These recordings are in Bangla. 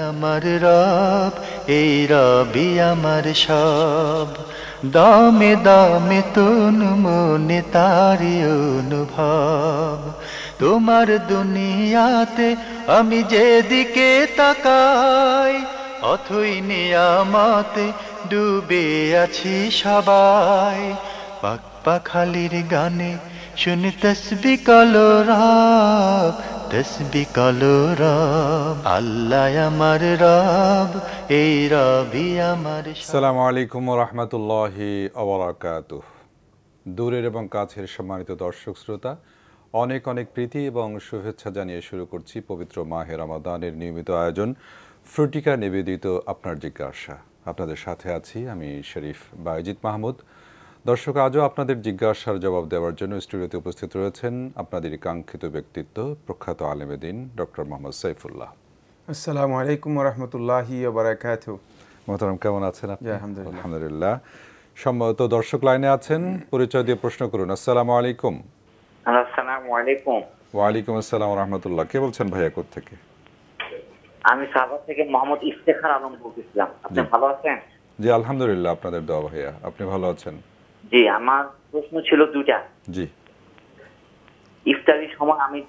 আমার রব, এই রবি আমার সব, দামে দামে তন মনে তারি অনুভব। তোমার দুনিয়াতে আমি যেদিকে তাকাই, অথই নিয়ামতে ডুবে আছি সবাই। পাক পাখালির গানে শুনি তসবিহ কালো রব, তসবিহ কালো রব। আল্লাহ আমার রব, এই রবি আমার সব। আসসালামু আলাইকুম ওয়া রাহমাতুল্লাহি ওয়া বারাকাতুহু। দূরের এবং কাছের সম্মানিত দর্শক শ্রোতা, অনেক অনেক প্রীতি এবং শুভেচ্ছা জানিয়ে শুরু করছি পবিত্র মাহে রমাদানের নিয়মিত আয়োজন ফ্রুটিকা নিবেদিত আপনার জিজ্ঞাসা। আপনাদের সাথে আছি আমি শরীফ বায়েজিদ মাহমুদ। দর্শক, আজও আপনাদের জিজ্ঞাসার জবাব দেওয়ার জন্য স্টুডিওতে উপস্থিত রয়েছেন আপনাদের কাঙ্ক্ষিত ব্যক্তিত্ব প্রখ্যাত আলেমে দ্বীন ডক্টর মোহাম্মদ সাইফুল্লাহ। আসসালামু আলাইকুম ওয়া রাহমাতুল্লাহি ওয়া বারাকাতুহু। মোহতারাম, কেমন আছেন আপনি? আলহামদুলিল্লাহ। আলহামদুলিল্লাহ। সম্ভবত দর্শক লাইনে আছেন, পরিচয় দিয়ে প্রশ্ন করুন। আসসালামু আলাইকুম। আসসালামু আলাইকুম। ওয়ালাইকুম আসসালাম ওয়া রাহমাতুল্লাহ। কে বলছেন ভাইয়া, কোত্থেকে? আমি সাভার থেকে মোহাম্মদ ইফতেখার আলম বলতেছিলাম। আপনি জি। ভালো আছেন? জি আলহামদুলিল্লাহ, আপনাদের দোয়া ভাইয়া। আপনি ভালো আছেন? জি, আমার প্রশ্ন ছিল দুটা। জি। ইফতারির সময় আমি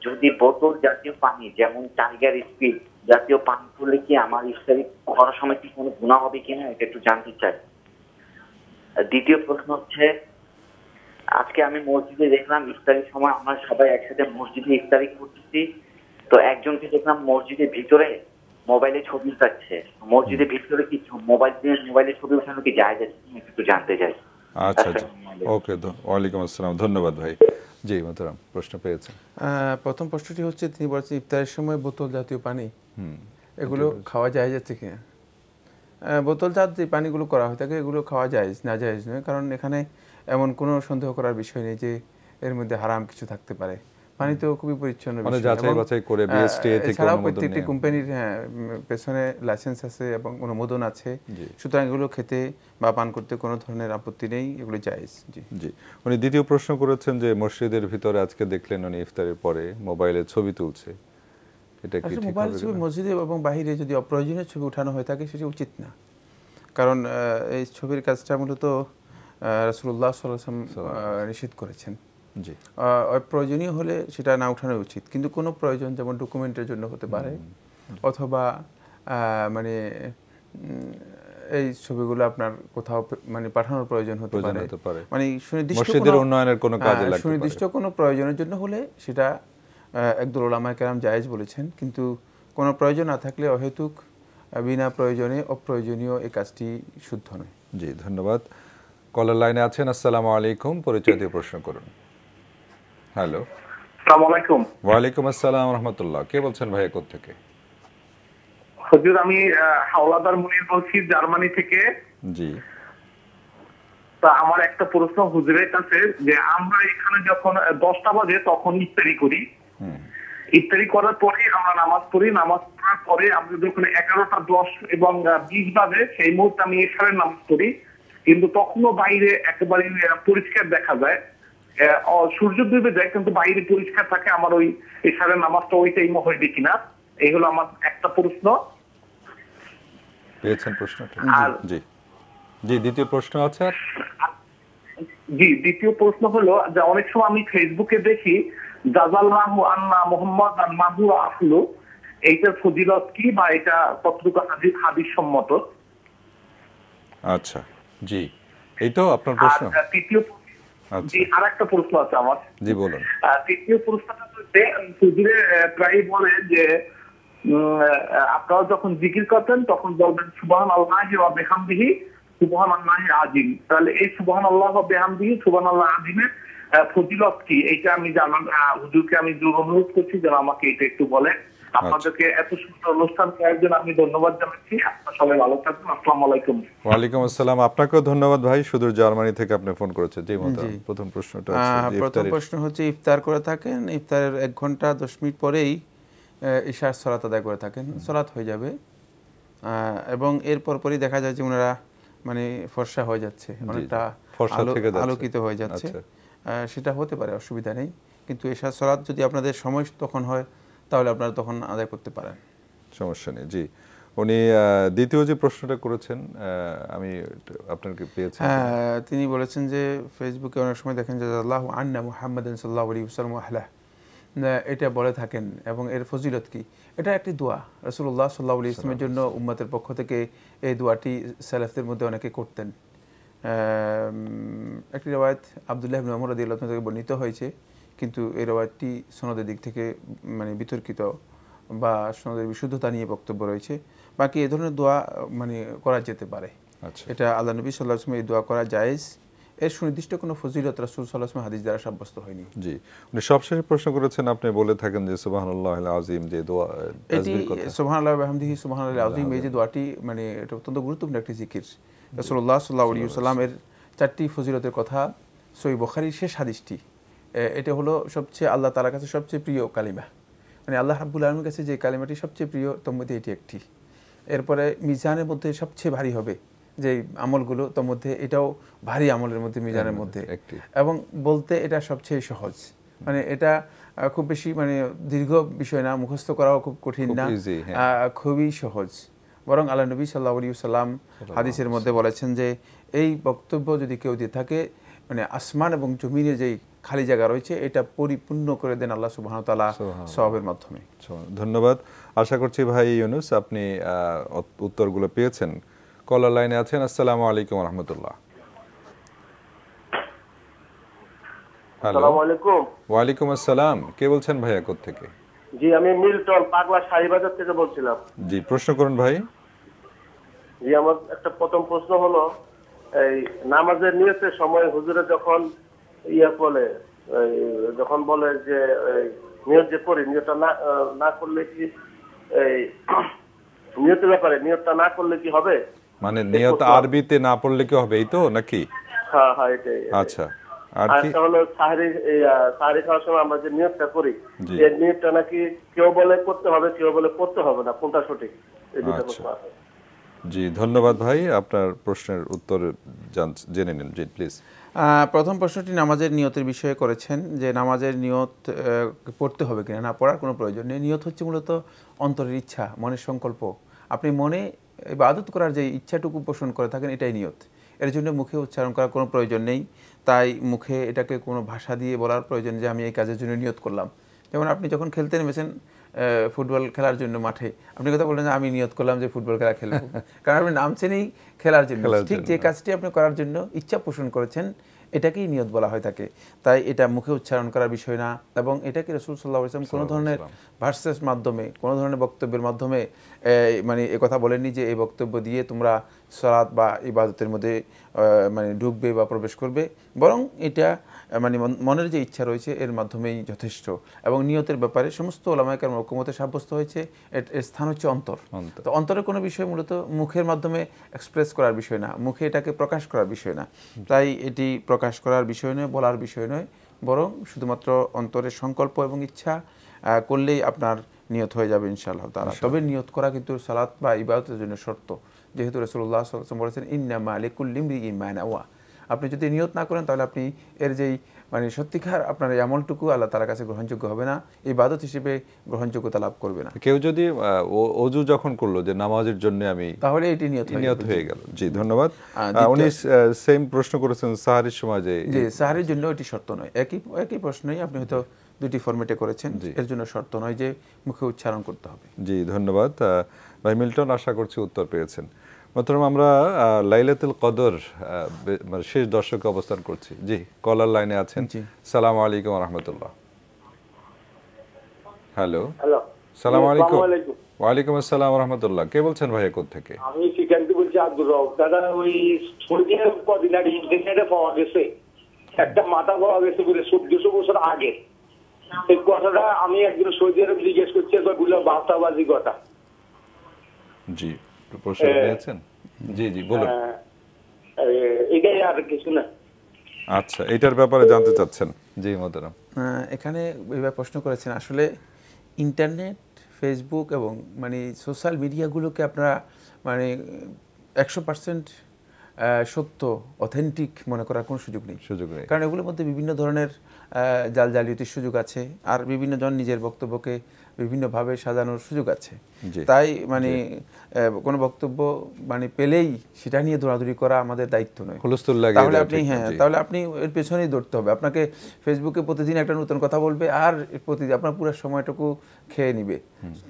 যদি বোতল জাতীয় পানি যেমন টাইগার স্পিড জাতীয় পানি করলে কি আমার ইফতারি করার সময় কি কোনো গুনাহ হবে কিনা, এটা একটু জানতে চাই। আর দ্বিতীয় প্রশ্ন হচ্ছে, আজকে আমি মসজিদে দেখলাম ইফতারির সময় আমরা সবাই একসাথে মসজিদে ইফতারি করতেছি, তো একজনকে দেখলাম মসজিদের ভিতরে মোবাইলে ছবি উঠাচ্ছে। মসজিদের ভিতরে কি মোবাইলে ছবি উঠানো কি জায়েজ আছে একটু জানতে চাই। আচ্ছা আচ্ছা, ওকে। ওয়ালাইকুম আসসালাম, ধন্যবাদ ভাই। জি মোহতারাম, প্রশ্ন পেয়েছেন। প্রথম প্রশ্নটি হচ্ছে, তিনি বলছেন ইফতারের সময় বোতল জাতীয় পানি এগুলো খাওয়া যায় যাচ্ছে কিনা। বোতল জাতীয় যে পানিগুলো করা হয় থাকে এগুলো খাওয়া যায় না, জায়েজ নয়, কারণ এখানে এমন কোনো সন্দেহ করার বিষয় নেই যে এর মধ্যে হারাম কিছু থাকতে পারে। পানি তো খুবই পরিচ্ছন্ন মানে বিষয়। যাচাই বাছাই করে বিএসটিএ থেকে এছাড়াও অনুমোদন প্রত্যেকটি নিয়ে। কোম্পানির পেছনে লাইসেন্স আছে এবং অনুমোদন আছে, জি। সুতরাং এগুলো খেতে বা পান করতে কোনো ধরনের আপত্তি নেই, এগুলো জায়েজ। জি জি। উনি দ্বিতীয় প্রশ্ন করেছেন যে মসজিদের ভিতরে আজকে দেখলেন উনি ইফতারের পরে মোবাইলে ছবি তুলছে, এটা কি ঠিক মোবাইল হবে ছবি কিনা? মসজিদে এবং বাহিরে যদি অপ্রয়োজনীয় ছবি উঠানো হয়ে থাকে সেটা উচিত না, কারণ এই ছবির কাজটা মূলত রাসূলুল্লাহ সাল্লাল্লাহু আলাইহি ওয়াসাল্লাম নিষেধ করেছেন। জি। অপ্রয়োজনীয় হলে সেটা না উঠানো উচিত, কিন্তু কোনো প্রয়োজন যেমন ডকুমেন্টের জন্য হতে পারে অথবা মানে এই ছবিগুলো আপনার কোথাও মানে পাঠানোর প্রয়োজন হতে পারে, মানে মসজিদের উন্নয়নের কোনো কাজে লাগতে পারে। সুনির্দিষ্ট কোনো প্রয়োজনের জন্য হলে সেটা একদল উলামায়ে কেরাম জায়েজ বলেছেন, কিন্তু কোনো প্রয়োজন না থাকলে অহেতুক বিনা প্রয়োজনে অপ্রয়োজনীয় এই কাজটি শুদ্ধ নয়। জি ধন্যবাদ। কলার লাইনে আছেন। আসসালামু আলাইকুম, পরিচয় দিয়ে প্রশ্ন করুন। হ্যালো। আসসালামু আলাইকুম। ওয়ালাইকুম আসসালাম ওয়া রাহমাতুল্লাহ। কে বলছেন ভাইয়া, কোত্থেকে? হুজুর, আমি হাওলাদার মুনির বলছি, জার্মানি থেকে। জি। তা আমার একটা প্রশ্ন হুজুরের কাছে, যে আমরা এখানে যখন 10টা বাজে তখন ইফতারি করি, ইফতারি করার পরে আমরা নামাজ পড়ি, নামাজ পড়ার পরে আমরা যখন 11টা 10 এবং 20 বাজে সেই মুহূর্তে আমি ইশারের নামাজ পড়ি, কিন্তু তখনও বাইরে একেবারে পরিষ্কার দেখা যায়, সূর্য ডুবে যায় কিন্তু বাইরে পরিষ্কার থাকে। আমার ওই ইশারের নামাজটা ওই টাইমে হইবে কিনা, এই হলো আমার একটা প্রশ্ন। পেয়েছেন প্রশ্নটা? জি জি। দ্বিতীয় প্রশ্ন আছে? জি, দ্বিতীয় প্রশ্ন হলো যে অনেক সময় আমি ফেসবুকে দেখি জাযাল্লাহু আন্না মুহাম্মাদান মাহু আসলু, এইটার ফজিলত কি বা এটা কতটুকু হাদিস সম্মত? আচ্ছা, জি, এই তো আপনার প্রশ্ন। আর তৃতীয় আরেকটা প্রশ্ন আছে আমার। জি বলুন। তৃতীয় প্রশ্নটা হচ্ছে, হুজুরে প্রায় বলে যে আপনারা যখন জিকির করতেন তখন বলবেন সুবহানাল্লাহি ওয়া বিহামদিহি সুবহানাল্লাহি আযীম। তাহলে এই সুবহানাল্লাহ ওয়া বিহামদিহি সুবহানাল্লাহ আযীমের ফজিলত কি, এইটা আমি জানার হুজুরকে আমি অনুরোধ করছি যেন আমাকে এটা একটু বলেন। আপনাদেরকে এত সুন্দর অনুষ্ঠান করার জন্য আমি ধন্যবাদ জানাচ্ছি। আপনারা সবাই ভালো থাকবেন। আসসালামু আলাইকুম। ওয়ালাইকুম আসসালাম। আপনাকেও ধন্যবাদ ভাই, সুদূর জার্মানি থেকে আপনি ফোন করেছেন। জি মোহতারাম, প্রথম প্রশ্নটা আছে। প্রথম প্রশ্ন হচ্ছে, ইফতার করে থাকেন, ইফতারের 1 ঘন্টা 10 মিনিট পরেই ইশার সালাত আদায় করে থাকেন, সালাত হয়ে যাবে, এবং এর পরপরই দেখা যায় যে ওনারা মানে ফর্সা হয়ে যাচ্ছে, অনেকটা আলোকিত হয়ে যাচ্ছে, সেটা হতে পারে, অসুবিধা নেই, কিন্তু ইশার সালাত যদি আপনাদের সময় তখন হয় তাহলে আপনারা তখন আদায় করতে পারেন। সমস্যা নেই। জি, উনি দ্বিতীয় যে প্রশ্নটা করেছেন আমি আপনাকে পেয়েছি। তিনি বলেছেন যে ফেসবুকে অনেক সময় দেখেন যে আল্লাহু আন্না মুহাম্মাদান সাল্লাল্লাহু আলাইহি ওয়াসাল্লাম আহলা, এটা বলে থাকেন এবং এর ফজিলত কি? এটা একটি দোয়া, রাসূলুল্লাহ সাল্লাল্লাহু আলাইহি ওয়াসাল্লামের জন্য উম্মতের পক্ষ থেকে এই দোয়াটি সালাফদের মধ্যে অনেকে করতেন। একটি রওয়ায়াত আব্দুল্লাহ ইবনে ওমর রাদিয়াল্লাহু আনহু থেকে বর্ণিত হয়েছে, কিন্তু এই রওয়ায়াতটি সনদের দিক থেকে মানে বিতর্কিত বা সনদের বিশুদ্ধতা নিয়ে বক্তব্য রয়েছে। বাকি এই ধরনের দোয়া মানে করা যেতে পারে। আচ্ছা, এটা আল্লাহ নবী সাল্লাল্লাহু আলাইহি ওয়াসাল্লাম এই দোয়া করা জায়েজ, এর সুনির্দিষ্ট কোনো ফজিলত রাসূল সাল্লাল্লাহু আলাইহি ওয়াসাল্লাম হাদিস দ্বারা সাব্যস্ত হয়নি। জি, উনি সবশেষে প্রশ্ন করেছেন, আপনি বলে থাকেন যে সুবহানাল্লাহিল আযীম, যে দোয়া এটি সুবহানাল্লাহি ওয়া বিহামদিহি সুবহানাল্লাহিল আযীম, এই যে দোয়াটি মানে এটা অত্যন্ত গুরুত্বপূর্ণ একটি জিকির। রাসূলুল্লাহ সাল্লাল্লাহু আলাইহি ওয়াসাল্লামের 4টি ফজিলতের কথা সহিহ বুখারীর শেষ হাদিসটি, এটা হলো সবচেয়ে আল্লাহ তাআলার কাছে সবচেয়ে প্রিয় কালিমা, মানে আল্লাহ রাব্বুল আলামিনের কাছে যে কালিমাটি সবচেয়ে প্রিয় তার মধ্যে এটি একটি। এরপরে মিজানের মধ্যে সবচেয়ে ভারী হবে যে আমলগুলো, তার মধ্যে এটাও ভারী আমলের মধ্যে মিজানের মধ্যে, এবং বলতে এটা সবচেয়ে সহজ, মানে এটা খুব বেশি মানে দীর্ঘ বিষয় না, মুখস্থ করাও খুব কঠিন না, খুবই সহজ। বরং আল্লাহ নবী সাল্লাল্লাহু আলাইহি ওয়াসাল্লাম হাদিসের মধ্যে বলেছেন যে এই বক্তব্য যদি কেউ দিয়ে থাকে, মানে আসমান এবং জমিনের যেই খালি জায়গা রয়েছে এটা পরিপূর্ণ করে দেন আল্লাহ সুবহানাহু ওয়া তাআলা সওয়াবের মাধ্যমে। ধন্যবাদ। আশা করছি ভাই ইউনুস আপনি উত্তরগুলো পেয়েছেন। কলার লাইনে আছেন। আসসালামু আলাইকুম ওয়া রাহমাতুল্লাহ। আসসালামু আলাইকুম। ওয়া আলাইকুম আসসালাম। কে বলছেন ভাইয়া, কোথা থেকে? জি, আমি মিল্টন পাগলা শাহীবাজার থেকে বলছিলাম। জি, প্রশ্ন করুন ভাই। জি, আমার একটা প্রথম প্রশ্ন হলো, এই নামাজের নিয়তের সময় হুজুরে যখন বলে, যখন বলে যে নিয়ত যে করি, নিয়তটা না করলে কি এই নিয়তের ব্যাপারে নিয়তটা না করলে কি হবে? মানে নিয়ত আরবিতে না পড়লে কি হবে, এই তো নাকি? হ্যাঁ হ্যাঁ, এটাই। আচ্ছা, আর কি হলো সাহরি খাওয়ার সময় আমরা যে নিয়তটা করি, এই নিয়তটা নাকি কেউ বলে করতে হবে, কেউ বলে করতে হবে না, কোনটা সঠিক? এই দুটো প্রশ্ন আছে। জি, ধন্যবাদ ভাই, আপনার প্রশ্নের উত্তর জেনে নিন। জি প্লিজ। প্রথম প্রশ্নটি নামাজের নিয়তের বিষয়ে করেছেন, যে নামাজের নিয়ত পড়তে হবে কিনা। না, পড়ার কোনো প্রয়োজন নেই। নিয়ত হচ্ছে মূলত অন্তরের ইচ্ছা, মনের সংকল্প। আপনি মনে ইবাদত করার যে ইচ্ছাটুকু পোষণ করে থাকেন, এটাই নিয়ত। এর জন্য মুখে উচ্চারণ করার কোনো প্রয়োজন নেই। তাই মুখে এটাকে কোনো ভাষা দিয়ে বলার প্রয়োজন যে আমি এই কাজের জন্য নিয়ত করলাম। যেমন আপনি যখন খেলতে নেমেছেন ফুটবল খেলার জন্য মাঠে, আপনি কথা বললেন যে আমি নিয়ত করলাম যে ফুটবল খেলা খেলবো, কারণ আপনি নামছেনই খেলার জন্য। ঠিক যে কাজটি আপনি করার জন্য ইচ্ছা পোষণ করেছেন, এটাকেই নিয়ত বলা হয়ে থাকে। তাই এটা মুখে উচ্চারণ করার বিষয় না, এবং এটাকে রাসূল সাল্লাল্লাহু আলাইহি ওয়াসাল্লাম কোনো ধরনের ভার্সেস মাধ্যমে, কোনো ধরনের বক্তব্যের মাধ্যমে মানে কথা বলেননি যে এই বক্তব্য দিয়ে তোমরা সালাত বা ইবাদতের মধ্যে মানে ঢুকবে বা প্রবেশ করবে, বরং এটা মানে মনের যে ইচ্ছা রয়েছে এর মাধ্যমেই যথেষ্ট। এবং নিয়তের ব্যাপারে সমস্ত উলামায়ে কেরামের ঐকমত্যে সাব্যস্ত হয়েছে এর স্থান হচ্ছে অন্তর। তো অন্তরের কোনো বিষয় মূলত মুখের মাধ্যমে এক্সপ্রেস করার বিষয় না, মুখে এটাকে প্রকাশ করার বিষয় না। তাই এটি প্রকাশ করার বিষয় নয়, বলার বিষয় নয়, বরং শুধুমাত্র অন্তরের সংকল্প এবং ইচ্ছা করলেই আপনার নিয়ত হয়ে যাবে ইনশাআল্লাহ তাআলা। তবে নিয়ত করা কিন্তু সালাত বা ইবাদতের জন্য শর্ত, যেহেতু রাসূলুল্লাহ সাল্লাল্লাহু আলাইহি ওয়াসাল্লাম বলেছেন ইন্নামা লিকুল্লি ইমরিইন মা নাওয়া। আপনি যদি নিয়ত না করেন তাহলে আপনি এর যেই মানে সত্যিকার আপনার এই আমলটুকু আল্লাহ তাআলার কাছে গ্রহণযোগ্য হবে না, ইবাদত হিসেবে গ্রহণযোগ্যতা লাভ করবে না। কেউ যদি ওযু যখন করলো যে নামাজের জন্য আমি, তাহলে এটি নিয়ত হয়ে গেল। জি, ধন্যবাদ। উনি সেম প্রশ্ন করেছেন সাহরির সময়, যে জি সাহরির জন্য এটি শর্ত নয়। একই প্রশ্নই আপনি হয়তো দুটি ফরম্যাটে করেছেন, এর জন্য শর্ত নয় যে মুখে উচ্চারণ করতে হবে। জি, ধন্যবাদ ভাই মিল্টন, আশা করছি উত্তর পেয়েছেন। মোহতারাম, আমরা লাইলাতুল কদর মানে শেষ দশকে অবস্থান করছি। জি, কলার লাইনে আছেন। সালামু আলাইকুম ওয়া রাহমাতুল্লাহ। হ্যালো, সালামু আলাইকুম। ওয়া আলাইকুম আসসালাম ওয়া রাহমাতুল্লাহ। কে বলছেন ভাইয়া, কোথা থেকে? আমি সিকান্দি বলছি, আব্দুর রব। দাদা, ওই সৌদির কদিন আগে ইন্টারনেটে পাওয়া গেছে একটা মাথা পাওয়া গেছে বলে 1400 বছর আগে। এই কথাটা আমি একজন সৌদি আরব জিজ্ঞেস করছি, বললাম বাস্তাবাজি কথা। জি, প্রশ্ন পেয়েছেন? জি জি, বলুন। এটাই, আর কিছু না। আচ্ছা, এটার ব্যাপারে জানতে চাচ্ছেন? জি মোহতারাম, এখানে এইভাবে প্রশ্ন করেছেন। আসলে ইন্টারনেট, ফেসবুক এবং মানে সোশ্যাল মিডিয়াগুলোকে আপনারা মানে 100% সত্য, অথেন্টিক মনে করার কোনো সুযোগ নেই। কারণ এগুলোর মধ্যে বিভিন্ন ধরনের জাল জালিয়াতির সুযোগ আছে, আর বিভিন্ন জন নিজের বক্তব্যকে বিভিন্নভাবে সাজানোর সুযোগ আছে। তাই মানে কোনো বক্তব্য মানে পেলেই সেটা নিয়ে দৌড়াদৌড়ি করা আমাদের দায়িত্ব নয়। তাহলে আপনি তাহলে আপনি এর পেছনেই দৌড়তে হবে। আপনাকে ফেসবুকে প্রতিদিন একটা নতুন কথা বলবে আর প্রতিদিন আপনার পুরো সময়টুকু খেয়ে নিবে।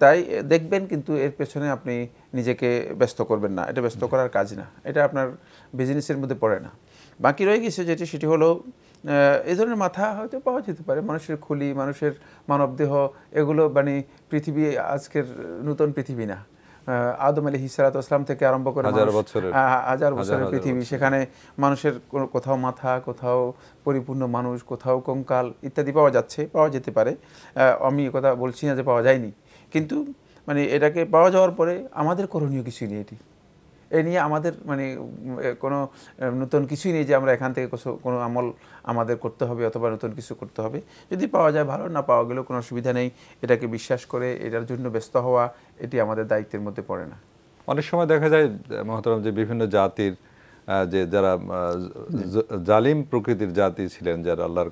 তাই দেখবেন, কিন্তু এর পেছনে আপনি নিজেকে ব্যস্ত করবেন না, এটা ব্যস্ত করার কাজ না, এটা আপনার বিজনেসের মধ্যে পড়ে না। বাকি রয়ে গেছে সেটি হলো এই ধরনের মাথা হয়তো পাওয়া যেতে পারে, মানুষের খুলি, মানুষের মানবদেহ, এগুলো মানে পৃথিবী আজকের নতুন পৃথিবী না। আদম আলাইহিস সালাতু ওয়াস সালাম থেকে আরম্ভ করে হাজার বছরের পৃথিবী, সেখানে মানুষের কোথাও মাথা, কোথাও পরিপূর্ণ মানুষ, কোথাও কঙ্কাল ইত্যাদি পাওয়া যেতে পারে। আমি কথা বলছি না যে পাওয়া যায়নি, কিন্তু মানে এটাকে পাওয়া যাওয়ার পরে আমাদের করণীয় কিছুই নেই। এ নিয়ে আমাদের মানে কোনো নতুন কিছুই নেই যে আমরা এখান থেকে কোনো আমল আমাদের করতে হবে অথবা নতুন কিছু করতে হবে। যদি পাওয়া যায় ভালো, না পাওয়া গেলেও কোনো অসুবিধা নেই। এটাকে বিশ্বাস করে এটার জন্য ব্যস্ত হওয়া, এটি আমাদের দায়িত্বের মধ্যে পড়ে না। অনেক সময় দেখা যায় মহতরম যে বিভিন্ন জাতির যে যারা জালিম প্রকৃতির জাতি ছিলেন, যারা আল্লাহর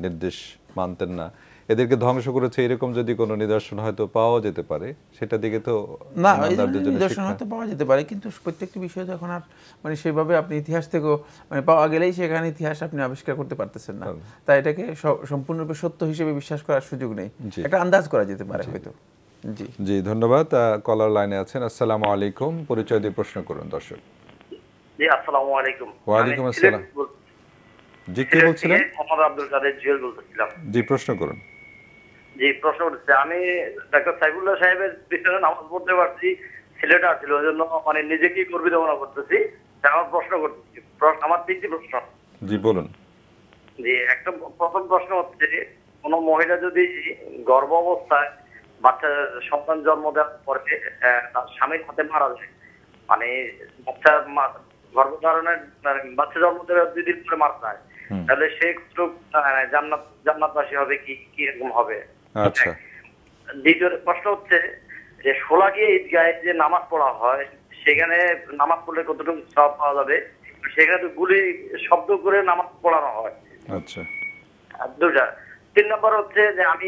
নির্দেশ মানতেন না, এদেরকে ধ্বংস করেছে, এরকম যদি কোনো নিদর্শন হয়তো পাওয়া যেতে পারে, সেটা দিকে তো না, নিদর্শন হয়তো পাওয়া যেতে পারে, কিন্তু প্রত্যেকটি বিষয় তো এখন আর মানে সেভাবে আপনি ইতিহাস থেকেও মানে পাওয়া গেলেই সেখানে ইতিহাস আপনি আবিষ্কার করতে পারতেছেন না। তাই এটাকে সম্পূর্ণরূপে সত্য হিসেবে বিশ্বাস করার সুযোগ নেই, একটা আন্দাজ করা যেতে পারে হয়তো। জি ধন্যবাদ। কলার লাইনে আছেন। আসসালামু আলাইকুম, পরিচয় দিয়ে প্রশ্ন করুন দর্শক। জি আসসালামু আলাইকুম। ওয়ালাইকুম আসসালাম। জি কে বলছিলেন? মোহাম্মদ আব্দুল কাদের জুয়েল বলতেছিলাম। জি প্রশ্ন করুন। জি প্রশ্ন করতে, আমি ডাক্তার সাইফুল্লাহ সাহেবের পিছনে নামাজ পড়তে পারছি, ছেলেটা ছিল ওই জন্য মানে নিজেকেই গর্বিত মনে করতেছি। আমার প্রশ্ন করতেছি, আমার 3টি প্রশ্ন। জি বলুন। জি একটা প্রথম প্রশ্ন হচ্ছে, কোন মহিলা যদি গর্ভ অবস্থায় বাচ্চা সন্তান জন্ম দেওয়ার পরে তার স্বামীর হাতে মারা যায়, মানে বাচ্চা গর্ভধারণের বাচ্চা জন্ম দেওয়ার 2 দিন পরে মারা যায়, তাহলে সে জান্নাতবাসী হবে কি এরকম হবে? আচ্ছা। দ্বিতীয় প্রশ্ন হচ্ছে যে শোলাকিয়া ঈদগাহে যে নামাজ পড়া হয়, সেখানে নামাজ পড়লে কতটুকু সওয়াব পাওয়া যাবে? সেখানে তো গুলি শব্দ করে নামাজ পড়ানো হয়। আচ্ছা। 2টা। 3 নম্বর হচ্ছে যে আমি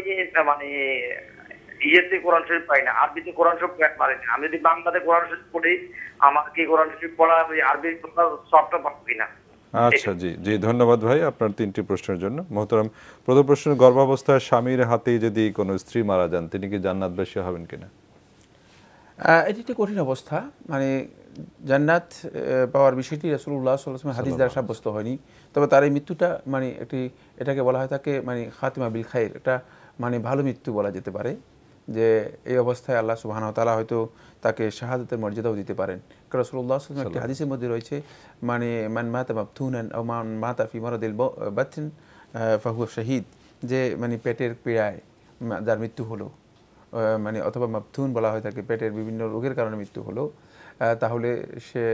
মানে ইয়েতে কোরআন শরীফ পাই না, আরবিতে কোরআন শরীফ পারি না। আমি যদি বাংলাতে কোরআন শরীফ পড়ি, আমার কি কোরআন শরীফ পড়া ওই আরবি সবটা পাবো কিনা? আচ্ছা। জি জি ধন্যবাদ ভাই আপনার 3টি প্রশ্নের জন্য। মোহতরম, প্রথম প্রশ্ন, গর্ভাবস্থায় স্বামীর হাতেই যদি কোনো স্ত্রী মারা যান, তিনি কি জান্নাতবাসী হবেন কিনা? এটি একটি কঠিন অবস্থা, মানে জান্নাত পাওয়ার বিষয়টি রাসূলুল্লাহ সাল্লাল্লাহু আলাইহি ওয়াসাল্লাম হাদিস দ্বারা সাব্যস্ত হয়নি। তবে তার এই মৃত্যুটা মানে এটাকে বলা হয় থাকে মানে খাতিমা বিল খাইর, এটা মানে ভালো মৃত্যু বলা যেতে পারে। যে এই অবস্থায় আল্লাহ সুবহানাহু ওয়া তাআলা হয়তো তাকে শাহাদাতের মর্যাদাও দিতে পারেন। কারণ রাসূলুল্লাহ সাল্লাল্লাহু আলাইহি ওয়াসাল্লাম একটি হাদিসের মধ্যে রয়েছে, মানে মান মাতা মাবতুনান আও মান মাতা ফি মারাদিল বাতন ফাহুয়া শাহীদ, যে মানে পেটের পীড়ায় যার মৃত্যু হলো, মানে অথবা মাবতুন বলা হয় থাকে, পেটের বিভিন্ন রোগের কারণে মৃত্যু হলো, তাহলে সে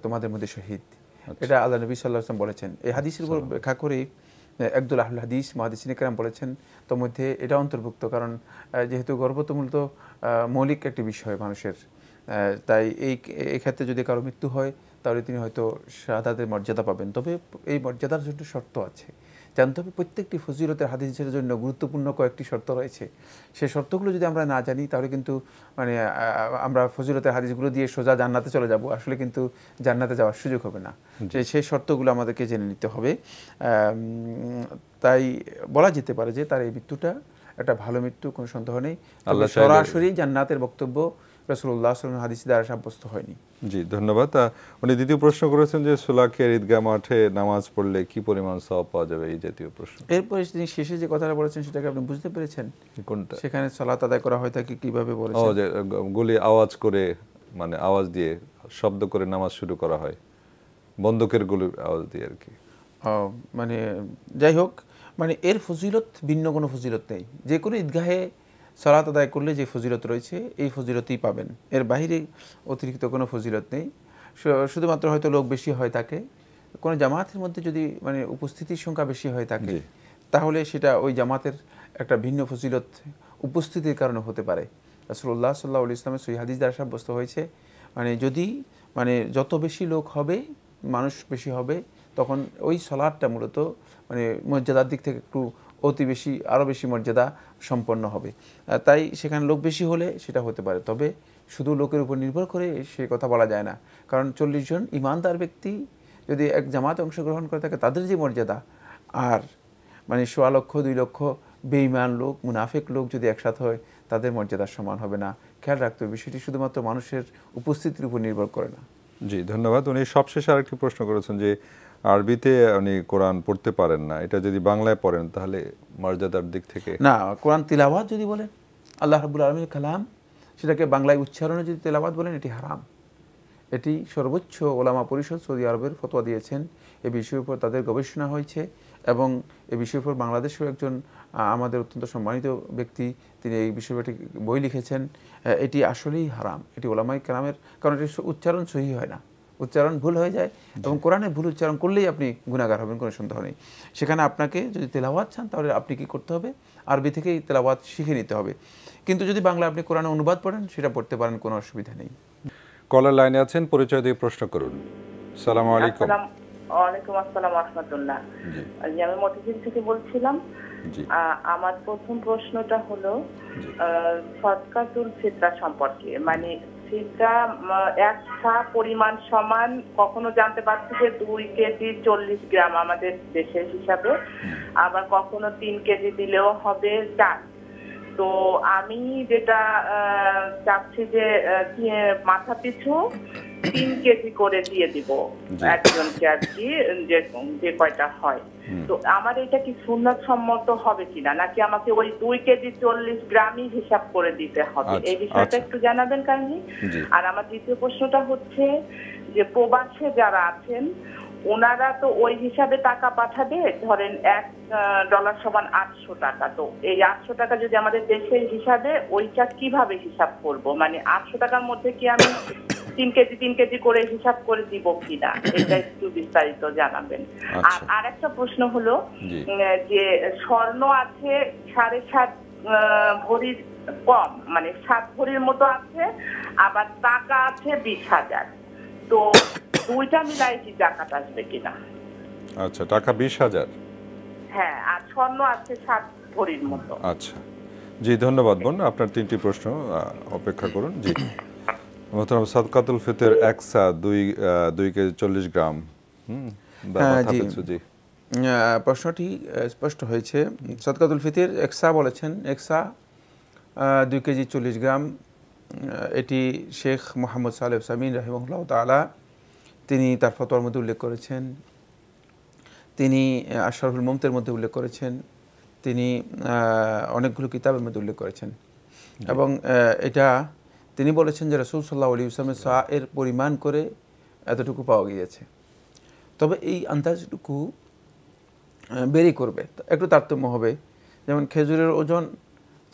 তোমাদের মধ্যে শহীদ। এটা আল্লাহ নবী সাল্লাল্লাহু আলাইহি ওয়াসাল্লাম বলেছেন। এই হাদিসের উপর ব্যাখ্যা করে একদল আহলে হাদিস মুহাদ্দিসিনে কেরাম বলেছেন, তোর মধ্যে এটা অন্তর্ভুক্ত, কারণ যেহেতু গর্ভ তো মূলত মৌলিক একটি বিষয় মানুষের, তাই এই ক্ষেত্রে যদি কারো মৃত্যু হয় তাহলে তিনি হয়তো শাহাদাতের মর্যাদা পাবেন। তবে এই মর্যাদার জন্য শর্ত আছে, জানতে হবে প্রত্যেকটি ফজিলতের হাদিসের জন্য গুরুত্বপূর্ণ কয়েকটি শর্ত রয়েছে। সেই শর্তগুলো যদি আমরা না জানি তাহলে কিন্তু মানে আমরা ফজিলতের হাদিসগুলো দিয়ে সোজা জান্নাতে চলে যাব, আসলে কিন্তু জান্নাতে যাওয়ার সুযোগ হবে না। সেই শর্তগুলো আমাদেরকে জেনে নিতে হবে। তাই বলা যেতে পারে যে তার এই মৃত্যুটা একটা ভালো মৃত্যু, কোনো সন্দেহ নেই। সরাসরি জান্নাতের বক্তব্য রাসূলুল্লাহ সাল্লাল্লাহু আলাইহি ওয়াসাল্লাম হাদিস দ্বারা সাব্যস্ত হয়নি। জি ধন্যবাদ। উনি দ্বিতীয় প্রশ্ন করেছেন যে শোলাকিয়ার ঈদগাহ মাঠে নামাজ পড়লে কি পরিমাণ সওয়াব পাওয়া যাবে, এই জাতীয় প্রশ্ন। এরপরে তিনি শেষে যে কথাটা বলেছেন সেটাকে আপনি বুঝতে পেরেছেন? কোনটা? সেখানে সালাত আদায় করা হয় থাকে কিভাবে বলেছেন? ও যে গুলি আওয়াজ করে, মানে আওয়াজ দিয়ে শব্দ করে নামাজ শুরু করা হয়, বন্দুকের গুলির আওয়াজ দিয়ে আর কি। মানে যাই হোক, মানে এর ফজিলত ভিন্ন কোনো ফজিলত নেই। যে কোনো ঈদগাহে সালাত আদায় করলে যে ফজিলত রয়েছে এই ফজিলতই পাবেন, এর বাইরে অতিরিক্ত কোনো ফজিলত নেই। শুধুমাত্র হয়তো লোক বেশি হয় থাকে, কোনো জামাতের মধ্যে যদি মানে উপস্থিতির সংখ্যা বেশি হয়ে থাকে তাহলে সেটা ওই জামাতের একটা ভিন্ন ফজিলত উপস্থিতির কারণে হতে পারে। রাসূলুল্লাহ সাল্লাল্লাহু আলাইহি ওয়াসাল্লামের সহিহ হাদিস দ্বারা সাব্যস্ত হয়েছে, মানে যদি মানে যত বেশি লোক হবে, মানুষ বেশি হবে, তখন ওই সালাতটা মূলত মানে মর্যাদার দিক থেকে একটু অতি বেশি আরও বেশি মর্যাদা সম্পন্ন হবে। তাই সেখানে লোক বেশি হলে সেটা হতে পারে, তবে শুধু লোকের উপর নির্ভর করে সে কথা বলা যায় না। কারণ 40 জন ইমানদার ব্যক্তি যদি এক জামাতে অংশগ্রহণ করে থাকে, তাদের যে মর্যাদা, আর মানে 1.25 লক্ষ 2 লক্ষ বেঈমান লোক, মুনাফিক লোক যদি একসাথে হয়, তাদের মর্যাদার সমান হবে না। খেয়াল রাখতে হবে, বিষয়টি শুধুমাত্র মানুষের উপস্থিতির উপর নির্ভর করে না। জি, ধন্যবাদ। উনি সবশেষে আরেকটি প্রশ্ন করেছেন যে আরবিতে উনি কোরআন পড়তে পারেন না, এটা যদি বাংলায় পড়েন তাহলে মর্যাদার দিক থেকে? না, কোরআন তিলাওয়াত যদি বলেন, আল্লাহ রাব্বুল আলামিনের কালাম, সেটাকে বাংলায় উচ্চারণে যদি তেলাওয়াত বলেন, এটি হারাম। এটি সর্বোচ্চ ওলামা পরিষদ সৌদি আরবের ফতোয়া দিয়েছেন। এ বিষয়ের উপর তাদের গবেষণা হয়েছে এবং এ বিষয়ের উপর বাংলাদেশেও একজন আমাদের অত্যন্ত সম্মানিত ব্যক্তি, তিনি এই বিষয়ে একটি বই লিখেছেন। এটি আসলেই হারাম, এটি ওলামায়ে কেরামের, কারণ এটি উচ্চারণ সহি হয় না, উচ্চারণ ভুল হয়ে যায়, এবং কোরআনে ভুল উচ্চারণ করলেই আপনি গুনাহগার হবেন, কোনো সন্দেহ নেই। সেখানে আপনাকে যদি তেলাওয়াত চান, তাহলে আপনি কি করতে হবে? আরবি থেকেই তেলাওয়াত শিখে নিতে হবে। কিন্তু যদি বাংলা আপনি কোরআনে অনুবাদ পড়েন, সেটা পড়তে পারেন, কোনো অসুবিধা নেই। কলার লাইনে আছেন, পরিচয় দিয়ে প্রশ্ন করুন। আসসালামু আলাইকুম। ওয়ালাইকুম আসসালাম ওয়া রাহমাতুল্লাহ। আমি মতিঝিল থেকে বলছিলাম। আমার প্রথম প্রশ্নটা হলো সদকাতুল ফিতরা সম্পর্কে, মানে ফিতরা একটা পরিমাণ সমান, কখনো জানতে পারছি যে 2 কেজি 40 গ্রাম আমাদের দেশের হিসাবে, আবার কখনো 3 কেজি দিলেও হবে 4। তো আমি যেটা চাচ্ছি যে মাথা পিছু 3 কেজি করে দিয়ে দিব একজনকে আর কি, যে কয়টা হয়। তো আমার এটা কি সুন্নাত সম্মত হবে কিনা, নাকি আমাকে ওই 2 কেজি 40 গ্রামই হিসাব করে দিতে হবে? এই বিষয়টা একটু জানাবেন কাইন্ডলি। আর আমার দ্বিতীয় প্রশ্নটা হচ্ছে যে প্রবাসে যারা আছেন, ওনারা তো ওই হিসাবে টাকা পাঠাবে, ধরেন $1 সমান 800 টাকা। তো এই 800 টাকা যদি আমাদের দেশের হিসাবে, ওইটা কিভাবে হিসাব করব? মানে 800 টাকার মধ্যে কি আমি 3 কেজি করে হিসাব করে দিব কিনা, এটা একটু বিস্তারিত জানাবেন। আর আরেকটা প্রশ্ন হলো যে স্বর্ণ আছে 7.5 ভরির কম, মানে 7 ভরির মতো আছে, আবার টাকা আছে 20,000। তো দুইটা মিলাই কি যাকাত আসবে কিনা? আচ্ছা, টাকা 20,000? হ্যাঁ, আর স্বর্ণ আছে 7 ভরির মতো। আচ্ছা, জি ধন্যবাদ বোন, আপনার 3টি প্রশ্ন, অপেক্ষা করুন। জি, মোহতারাম, সাদকাতুল ফিতর 1 সা 2 কেজি 40 গ্রাম। জি, প্রশ্নটি স্পষ্ট হয়েছে। সাদকাতুল ফিতর 1 সা বলেছেন, 1 সা 2 কেজি 40 গ্রাম। এটি শেখ মোহাম্মদ সালেহ সামিন রাহিমাহুল্লাহ তাআলা তিনি তার ফতোয়ার মধ্যে উল্লেখ করেছেন, তিনি আশরাফুল মুমতের মধ্যে উল্লেখ করেছেন, তিনি অনেকগুলো কিতাবের মধ্যে উল্লেখ করেছেন। এবং এটা তিনি বলেছেন যে রাসূল সাল্লাল্লাহু আলাইহি ওয়াসাল্লামের সা এর পরিমাণ করে এতটুকু পাওয়া গিয়েছে। তবে এই আন্দাজটুকু বেরি করবে, একটু তারতম্য হবে। যেমন খেজুরের ওজন,